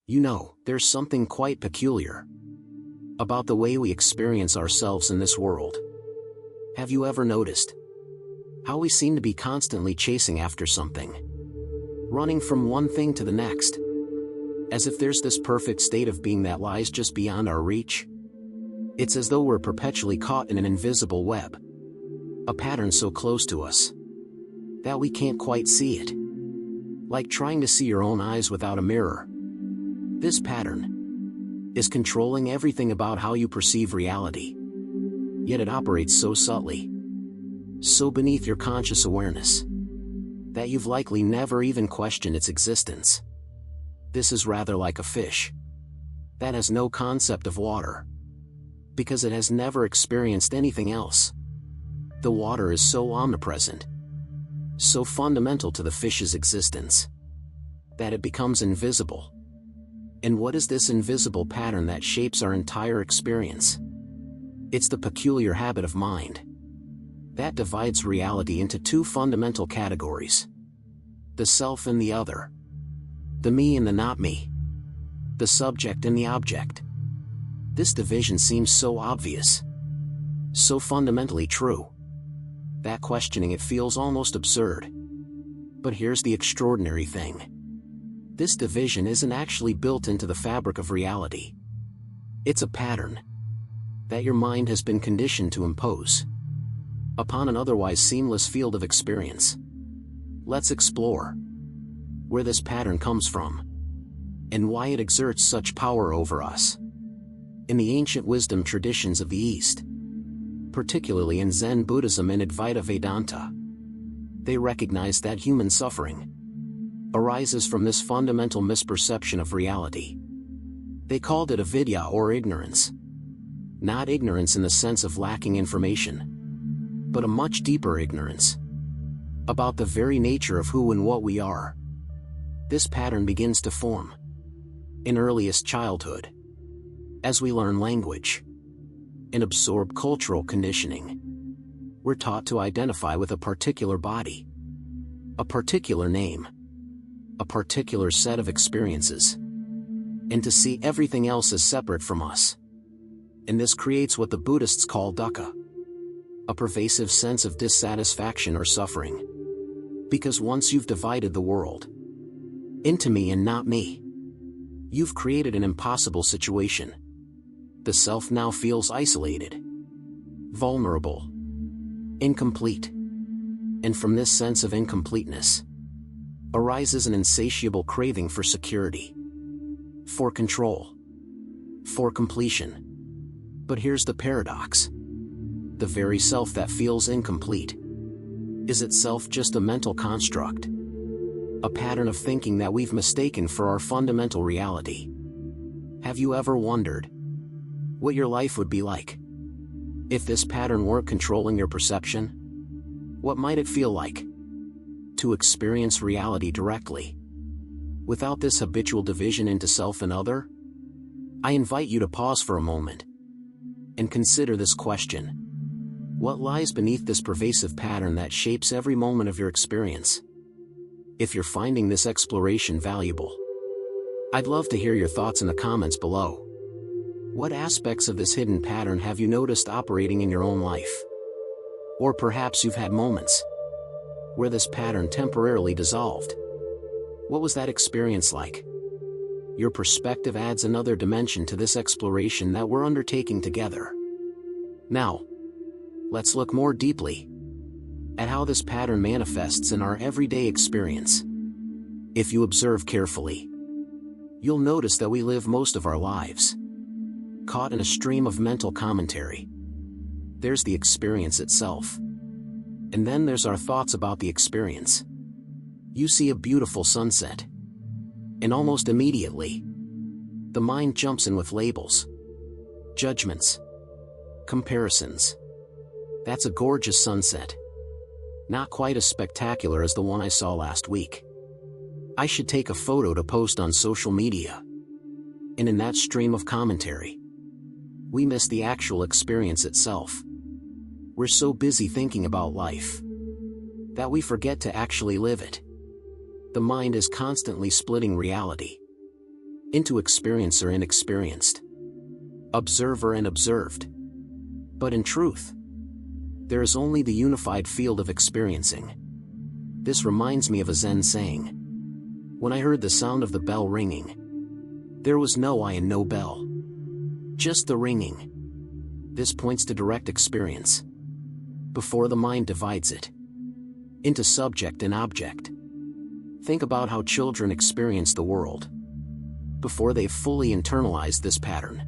You know, there's something quite peculiar about the way we experience ourselves in this world. Have you ever noticed how we seem to be constantly chasing after something, running from one thing to the next, as if there's this perfect state of being that lies just beyond our reach? It's as though we're perpetually caught in an invisible web, a pattern so close to us that we can't quite see it. Like trying to see your own eyes without a mirror. This pattern is controlling everything about how you perceive reality. Yet it operates so subtly, so beneath your conscious awareness, that you've likely never even questioned its existence. This is rather like a fish that has no concept of water, because it has never experienced anything else. The water is so omnipresent, so fundamental to the fish's existence, that it becomes invisible. And what is this invisible pattern that shapes our entire experience? It's the peculiar habit of mind that divides reality into two fundamental categories: the self and the other, the me and the not me, the subject and the object. This division seems so obvious, so fundamentally true, that questioning it feels almost absurd. But here's the extraordinary thing. This division isn't actually built into the fabric of reality. It's a pattern that your mind has been conditioned to impose upon an otherwise seamless field of experience. Let's explore where this pattern comes from and why it exerts such power over us. In the ancient wisdom traditions of the East, particularly in Zen Buddhism and Advaita Vedanta, they recognize that human suffering arises from this fundamental misperception of reality. They called it avidya, or ignorance. Not ignorance in the sense of lacking information, but a much deeper ignorance about the very nature of who and what we are. This pattern begins to form in earliest childhood, as we learn language and absorb cultural conditioning. We're taught to identify with a particular body, a particular name, a particular set of experiences, and to see everything else as separate from us. And this creates what the Buddhists call dukkha, a pervasive sense of dissatisfaction or suffering. Because once you've divided the world into me and not me, you've created an impossible situation. The self now feels isolated, vulnerable, incomplete. And from this sense of incompleteness arises an insatiable craving for security, for control, for completion. But here's the paradox. The very self that feels incomplete is itself just a mental construct, a pattern of thinking that we've mistaken for our fundamental reality. Have you ever wondered what your life would be like if this pattern weren't controlling your perception? What might it feel like to experience reality directly, without this habitual division into self and other? I invite you to pause for a moment and consider this question. What lies beneath this pervasive pattern that shapes every moment of your experience? If you're finding this exploration valuable, I'd love to hear your thoughts in the comments below. What aspects of this hidden pattern have you noticed operating in your own life? Or perhaps you've had moments where this pattern temporarily dissolved. What was that experience like? Your perspective adds another dimension to this exploration that we're undertaking together. Now, let's look more deeply at how this pattern manifests in our everyday experience. If you observe carefully, you'll notice that we live most of our lives caught in a stream of mental commentary. There's the experience itself, and then there's our thoughts about the experience. You see a beautiful sunset, and almost immediately, the mind jumps in with labels, judgments, comparisons. That's a gorgeous sunset. Not quite as spectacular as the one I saw last week. I should take a photo to post on social media. And in that stream of commentary, we miss the actual experience itself. We're so busy thinking about life that we forget to actually live it. The mind is constantly splitting reality, into experiencer and experienced, observer and observed. But in truth, there is only the unified field of experiencing. This reminds me of a Zen saying. When I heard the sound of the bell ringing, there was no I and no bell, just the ringing. This points to direct experience, before the mind divides it into subject and object. Think about how children experience the world before they've fully internalized this pattern.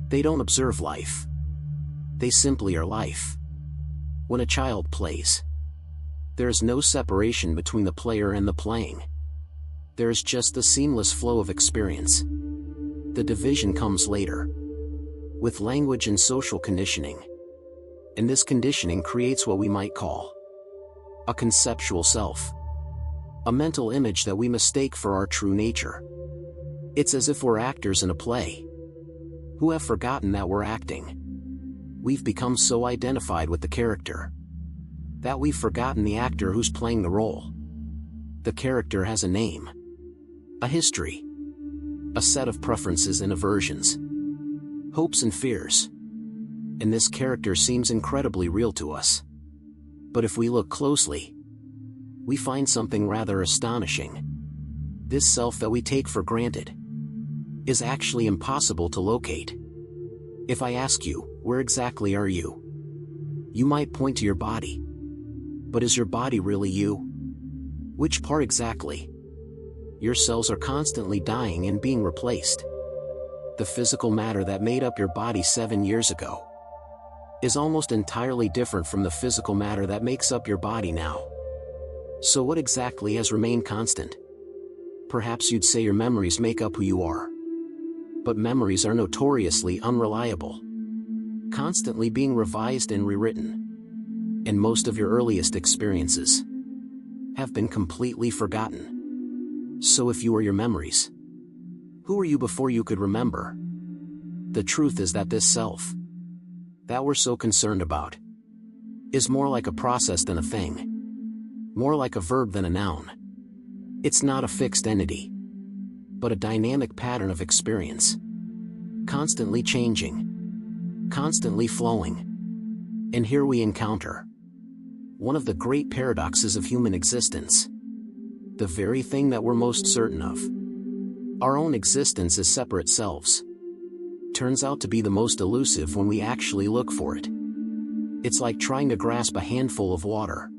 They don't observe life. They simply are life. When a child plays, there is no separation between the player and the playing. There is just the seamless flow of experience. The division comes later, with language and social conditioning. And this conditioning creates what we might call a conceptual self, a mental image that we mistake for our true nature. It's as if we're actors in a play who have forgotten that we're acting. We've become so identified with the character that we've forgotten the actor who's playing the role. The character has a name, a history, a set of preferences and aversions, hopes and fears. And this character seems incredibly real to us. But if we look closely, we find something rather astonishing. This self that we take for granted is actually impossible to locate. If I ask you, where exactly are you? You might point to your body. But is your body really you? Which part exactly? Your cells are constantly dying and being replaced. The physical matter that made up your body 7 years ago is almost entirely different from the physical matter that makes up your body now. So what exactly has remained constant? Perhaps you'd say your memories make up who you are. But memories are notoriously unreliable, constantly being revised and rewritten. And most of your earliest experiences have been completely forgotten. So if you are your memories, who were you before you could remember? The truth is that this self that we're so concerned about is more like a process than a thing, more like a verb than a noun. It's not a fixed entity, but a dynamic pattern of experience, constantly changing, constantly flowing. And here we encounter one of the great paradoxes of human existence. The very thing that we're most certain of, our own existence as separate selves, turns out to be the most elusive when we actually look for it. It's like trying to grasp a handful of water.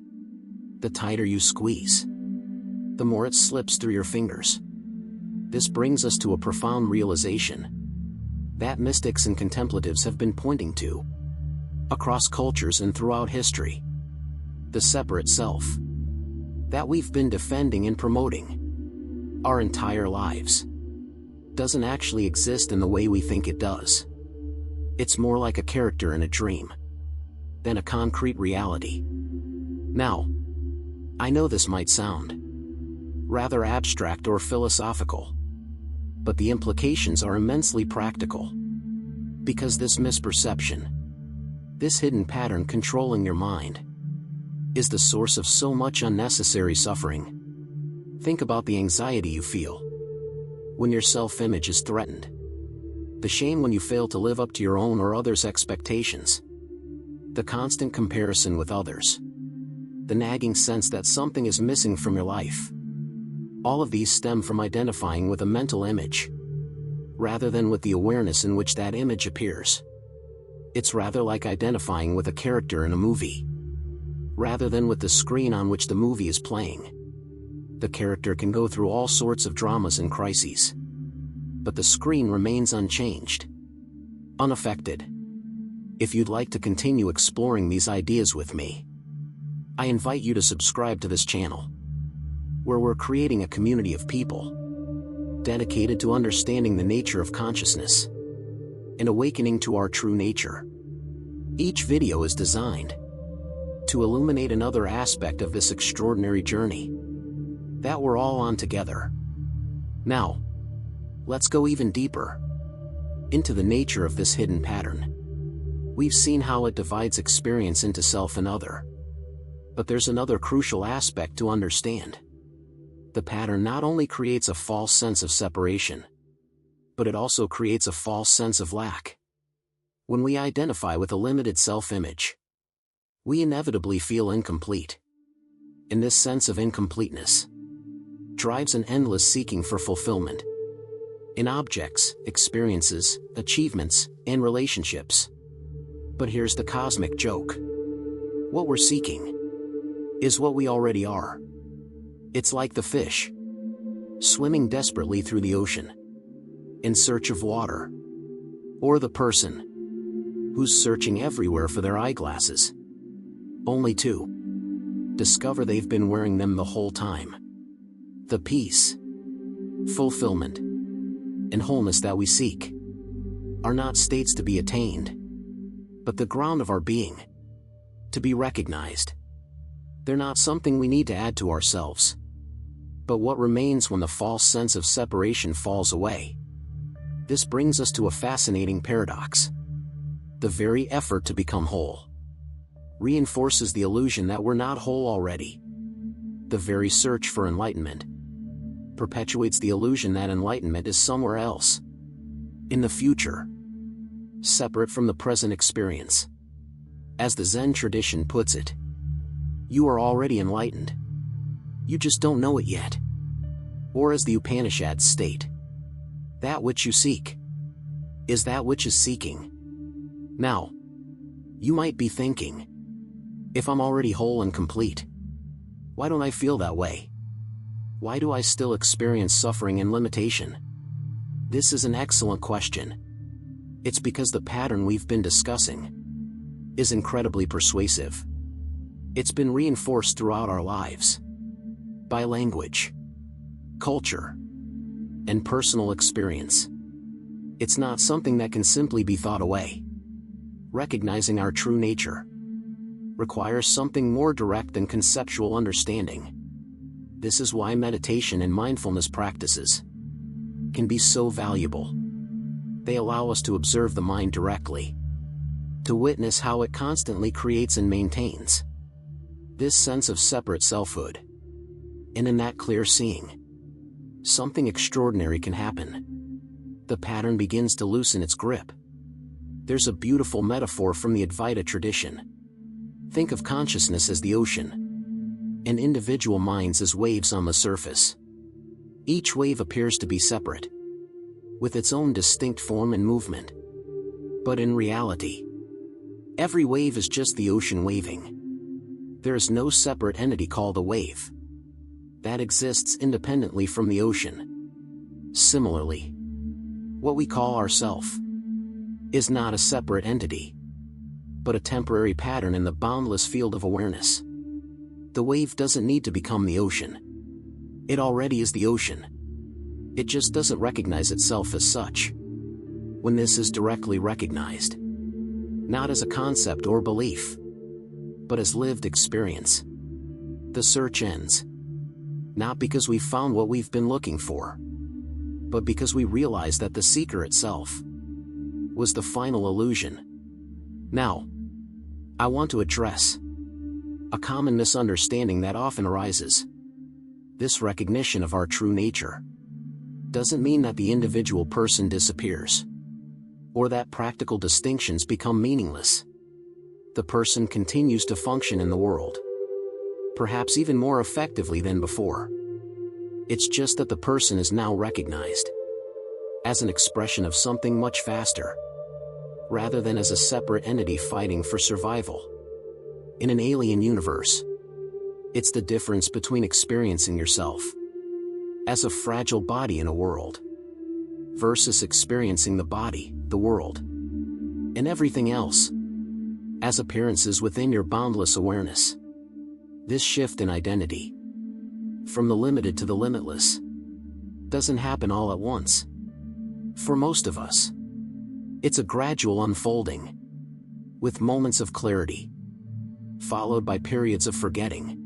The tighter you squeeze, the more it slips through your fingers. This brings us to a profound realization that mystics and contemplatives have been pointing to across cultures and throughout history. The separate self that we've been defending and promoting our entire lives doesn't actually exist in the way we think it does. It's more like a character in a dream than a concrete reality. Now, I know this might sound rather abstract or philosophical, but the implications are immensely practical. Because this misperception, this hidden pattern controlling your mind, is the source of so much unnecessary suffering. Think about the anxiety you feel when your self-image is threatened, the shame when you fail to live up to your own or others' expectations, the constant comparison with others, the nagging sense that something is missing from your life. All of these stem from identifying with a mental image, rather than with the awareness in which that image appears. It's rather like identifying with a character in a movie, rather than with the screen on which the movie is playing. The character can go through all sorts of dramas and crises, but the screen remains unchanged, unaffected. If you'd like to continue exploring these ideas with me, I invite you to subscribe to this channel, where we're creating a community of people dedicated to understanding the nature of consciousness and awakening to our true nature. Each video is designed to illuminate another aspect of this extraordinary journey that we're all on together. Now, let's go even deeper into the nature of this hidden pattern. We've seen how it divides experience into self and other. But there's another crucial aspect to understand. The pattern not only creates a false sense of separation, but it also creates a false sense of lack. When we identify with a limited self-image, we inevitably feel incomplete. And this sense of incompleteness drives an endless seeking for fulfillment in objects, experiences, achievements, and relationships. But here's the cosmic joke. What we're seeking is what we already are. It's like the fish swimming desperately through the ocean in search of water, or the person who's searching everywhere for their eyeglasses, only to discover they've been wearing them the whole time. The peace, fulfillment, and wholeness that we seek are not states to be attained, but the ground of our being, to be recognized. They're not something we need to add to ourselves, but what remains when the false sense of separation falls away. This brings us to a fascinating paradox. The very effort to become whole reinforces the illusion that we're not whole already. The very search for enlightenment perpetuates the illusion that enlightenment is somewhere else, in the future, separate from the present experience. As the Zen tradition puts it, you are already enlightened. You just don't know it yet. Or as the Upanishads state, that which you seek is that which is seeking. Now, you might be thinking, if I'm already whole and complete, why don't I feel that way? Why do I still experience suffering and limitation? This is an excellent question. It's because the pattern we've been discussing is incredibly persuasive. It's been reinforced throughout our lives by language, culture, and personal experience. It's not something that can simply be thought away. Recognizing our true nature requires something more direct than conceptual understanding. This is why meditation and mindfulness practices can be so valuable. They allow us to observe the mind directly, to witness how it constantly creates and maintains this sense of separate selfhood. And in that clear seeing, something extraordinary can happen. The pattern begins to loosen its grip. There's a beautiful metaphor from the Advaita tradition. Think of consciousness as the ocean, and individual minds as waves on the surface. Each wave appears to be separate, with its own distinct form and movement. But in reality, every wave is just the ocean waving. There is no separate entity called a wave that exists independently from the ocean. Similarly, what we call ourself is not a separate entity, but a temporary pattern in the boundless field of awareness. The wave doesn't need to become the ocean. It already is the ocean. It just doesn't recognize itself as such. When this is directly recognized, not as a concept or belief, but as lived experience, the search ends. Not because we've found what we've been looking for, but because we realize that the seeker itself was the final illusion. Now, I want to address a common misunderstanding that often arises. This recognition of our true nature doesn't mean that the individual person disappears, or that practical distinctions become meaningless. The person continues to function in the world, perhaps even more effectively than before. It's just that the person is now recognized as an expression of something much faster, rather than as a separate entity fighting for survival in an alien universe. It's the difference between experiencing yourself as a fragile body in a world versus experiencing the body, the world, and everything else as appearances within your boundless awareness. This shift in identity, from the limited to the limitless, doesn't happen all at once. For most of us, it's a gradual unfolding, with moments of clarity, followed by periods of forgetting.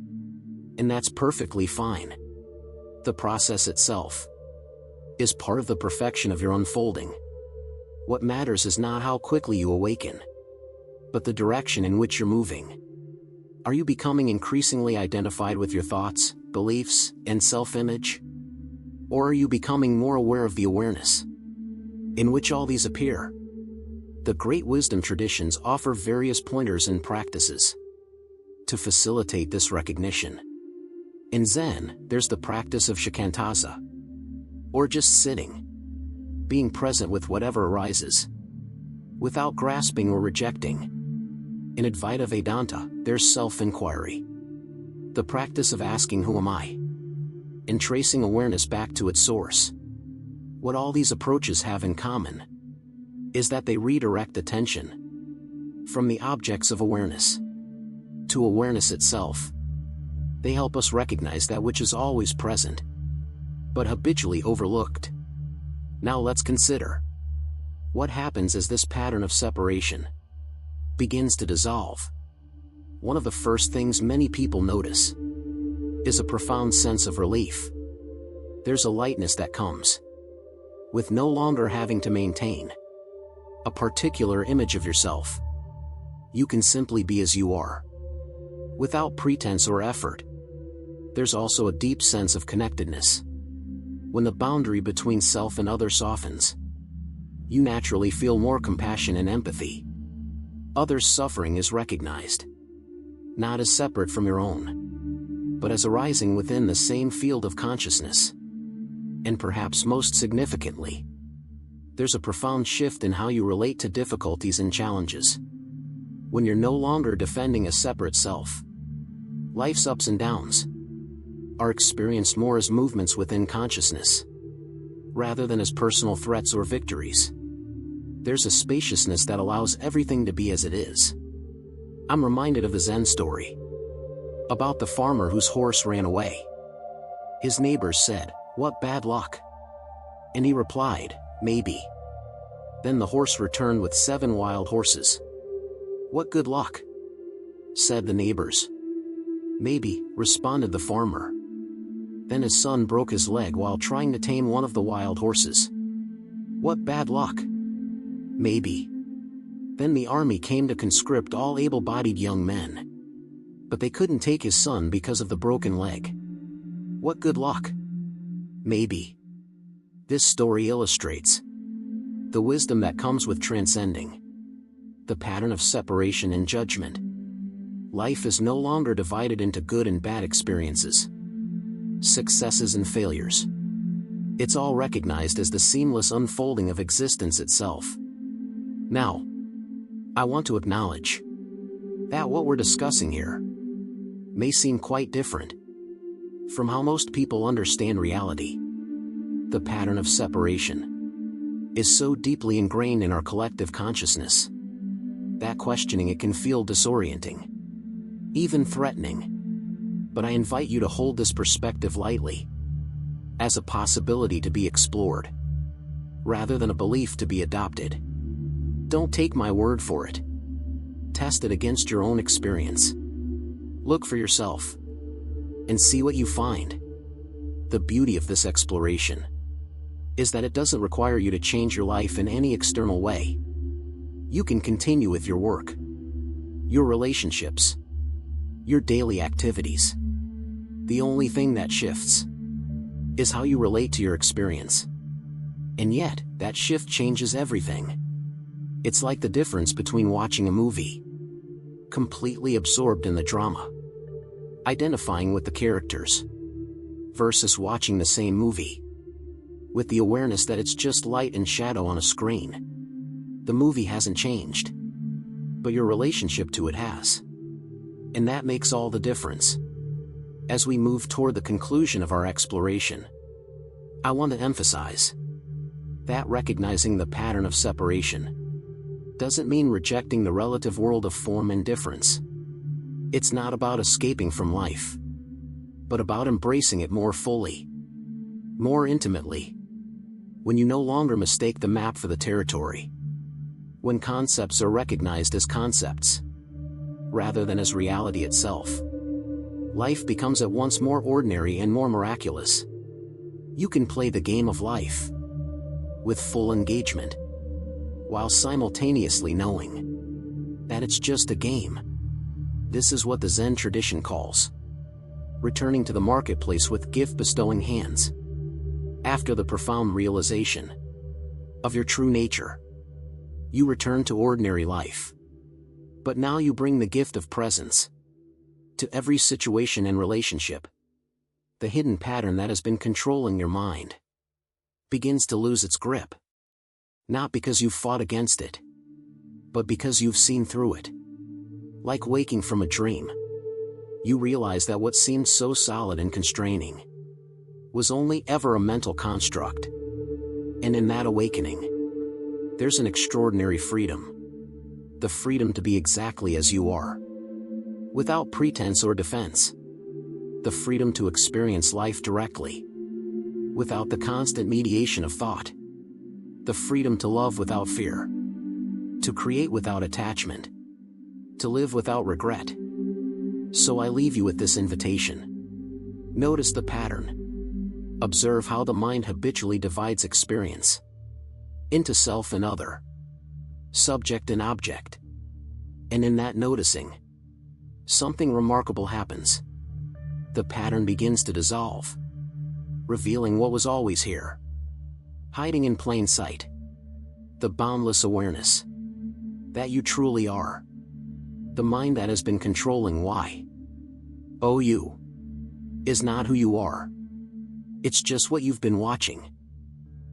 And that's perfectly fine. The process itself is part of the perfection of your unfolding. What matters is not how quickly you awaken, but the direction in which you're moving. Are you becoming increasingly identified with your thoughts, beliefs, and self-image? Or are you becoming more aware of the awareness in which all these appear. The great wisdom traditions offer various pointers and practices to facilitate this recognition. In Zen, there's the practice of shikantaza, or just sitting, being present with whatever arises, without grasping or rejecting. In Advaita Vedanta, there's self-inquiry, the practice of asking who am I, and tracing awareness back to its source. What all these approaches have in common is that they redirect attention from the objects of awareness to awareness itself. They help us recognize that which is always present, but habitually overlooked. Now let's consider what happens as this pattern of separation begins to dissolve. One of the first things many people notice is a profound sense of relief. There's a lightness that comes with no longer having to maintain a particular image of yourself. You can simply be as you are, without pretense or effort. There's also a deep sense of connectedness. When the boundary between self and other softens, you naturally feel more compassion and empathy. Others' suffering is recognized, not as separate from your own, but as arising within the same field of consciousness. And perhaps most significantly, there's a profound shift in how you relate to difficulties and challenges. When you're no longer defending a separate self, life's ups and downs are experienced more as movements within consciousness, rather than as personal threats or victories. There's a spaciousness that allows everything to be as it is. I'm reminded of the Zen story about the farmer whose horse ran away. His neighbors said, "What bad luck?" And he replied, "Maybe." Then the horse returned with 7 wild horses. "What good luck?" said the neighbors. "Maybe," responded the farmer. Then his son broke his leg while trying to tame one of the wild horses. "What bad luck?" "Maybe." Then the army came to conscript all able-bodied young men, but they couldn't take his son because of the broken leg. "What good luck?" "Maybe." This story illustrates the wisdom that comes with transcending the pattern of separation and judgment. Life is no longer divided into good and bad experiences, successes and failures. It's all recognized as the seamless unfolding of existence itself. Now, I want to acknowledge that what we're discussing here may seem quite different from how most people understand reality. The pattern of separation is so deeply ingrained in our collective consciousness that questioning it can feel disorienting, even threatening. But I invite you to hold this perspective lightly, as a possibility to be explored, rather than a belief to be adopted. Don't take my word for it. Test it against your own experience. Look for yourself, and see what you find. The beauty of this exploration is that it doesn't require you to change your life in any external way. You can continue with your work, your relationships, your daily activities. The only thing that shifts is how you relate to your experience. And yet, that shift changes everything. It's like the difference between watching a movie, completely absorbed in the drama, identifying with the characters, versus watching the same movie with the awareness that it's just light and shadow on a screen. The movie hasn't changed, but your relationship to it has. And that makes all the difference. As we move toward the conclusion of our exploration, I want to emphasize that recognizing the pattern of separation doesn't mean rejecting the relative world of form and difference. It's not about escaping from life, but about embracing it more fully, more intimately. When you no longer mistake the map for the territory, when concepts are recognized as concepts, rather than as reality itself, life becomes at once more ordinary and more miraculous. You can play the game of life with full engagement, while simultaneously knowing that it's just a game. This is what the Zen tradition calls returning to the marketplace with gift-bestowing hands. After the profound realization of your true nature. You return to ordinary life. But now you bring the gift of presence to every situation and relationship. The hidden pattern that has been controlling your mind begins to lose its grip. Not because you've fought against it, but because you've seen through it. Like waking from a dream, you realize that what seemed so solid and constraining was only ever a mental construct. And in that awakening, there's an extraordinary freedom. The freedom to be exactly as you are, without pretense or defense. The freedom to experience life directly, without the constant mediation of thought. The freedom to love without fear, to create without attachment, to live without regret. So I leave you with this invitation. Notice the pattern. Observe how the mind habitually divides experience into self and other, subject and object. And in that noticing, something remarkable happens. The pattern begins to dissolve, revealing what was always here, hiding in plain sight. The boundless awareness that you truly are. The mind that has been controlling you is not who you are. It's just what you've been watching.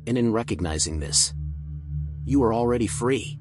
And in recognizing this, you are already free.